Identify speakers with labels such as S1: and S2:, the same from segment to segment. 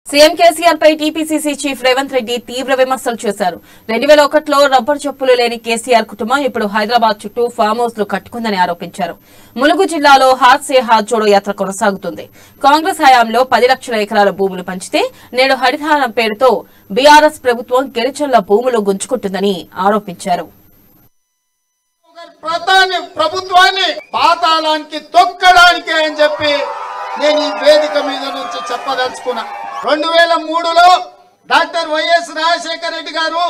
S1: CM KCR పై TPCC chief Revanth Reddy తీవ్ర విమర్శలు చేశారు. 2001లో రబ్బర్ చెప్పులు లేని కేసీఆర్ కుటుంబం ఇప్పుడు హైదరాబాద్ చుట్టూ ఫామ్ హౌస్ లు కట్టుకుందని ఆరోపించారు. ములుగు జిల్లాలో హాత్ సే హాత్ జోడో యాత్ర కొనసాగుతుంది. కాంగ్రెస్ హయాంలో 10 లక్షల ఎకరాల భూములు పంచితే నేడు హరితహారం పేరుతో బీఆర్ఎస్ ప్రభుత్వం గిరిజనుల భూములు గుంజుకుంటుందని ఆరోపించారు.
S2: ప్రభుత్వాన్ని పాతాళానికి తొక్కడానికి అని చెప్పి నేను ఈ వేదిక మీద నుంచి చెప్పదలుచుకున్నా. 2003లో డాక్టర్ వైఎస్ రాజశేఖర రెడ్డి గారు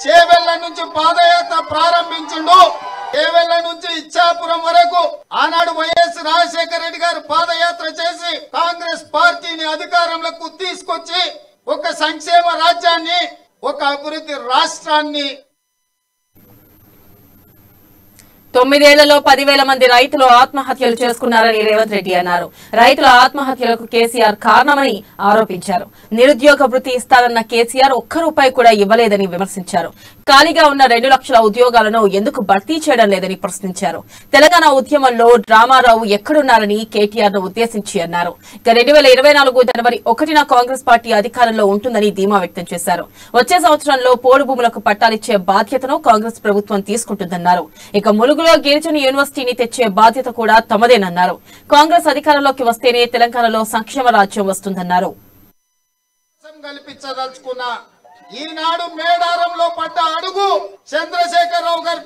S2: చేవెళ్ల నుంచి పాదయాత్ర ప్రారంభించిండు. చేవెళ్ల నుంచి ఇచ్చాపురం వరకు ఆనాడు వైఎస్ రాజశేఖర రెడ్డి గారు పాదయాత్ర చేసి కాంగ్రెస్ పార్టీని అధికారంలోకి తీసుకొచ్చి ఒక సంక్షేమ రాజ్యాన్ని, ఒక అభివృద్ధి రాష్ట్రాన్ని
S1: 9 ఏళ్లలో 10,000 మంది రైతులు ఆత్మహత్యలు చేసుకున్నారని రేవంత్ రెడ్డి అన్నారు. రైతుల ఆత్మహత్యలకు కేసీఆర్ కారణమని ఆరోపించారు. నిరుద్యోగ వృత్తి ఇస్తారన్న కేసీఆర్ ఒక్క రూపాయి కూడా ఇవ్వలేదని విమర్శించారు. ఖాళీగా ఉన్న 2 లక్షల ఉద్యోగాలను ఎందుకు భర్తీ చేయడం లేదని ప్రశ్నించారు. తెలంగాణ ఉద్యమంలో రామారావు ఎక్కడున్నారని కేటీఆర్ ను ఉద్దేశించి అన్నారు. ఇక 2024 జనవరి 1న కాంగ్రెస్ పార్టీ అధికారంలో ఉంటుందని ధీమా వ్యక్తం చేశారు. వచ్చే సంవత్సరంలో పోడు భూములకు పట్టాలిచ్చే బాధ్యతను కాంగ్రెస్ ప్రభుత్వం తీసుకుంటుందన్నారు. ఇక ములుగులో గిరిజన యూనివర్సిటీని తెచ్చే బాధ్యత కూడా తమదేనన్నారు. కాంగ్రెస్ అధికారంలోకి వస్తేనే తెలంగాణలో సంక్షేమ రాజ్యం వస్తుందన్నారు.
S2: ఈనాడు మేడారంలో పడ్డ అడుగు చంద్రశేఖరరావు గారి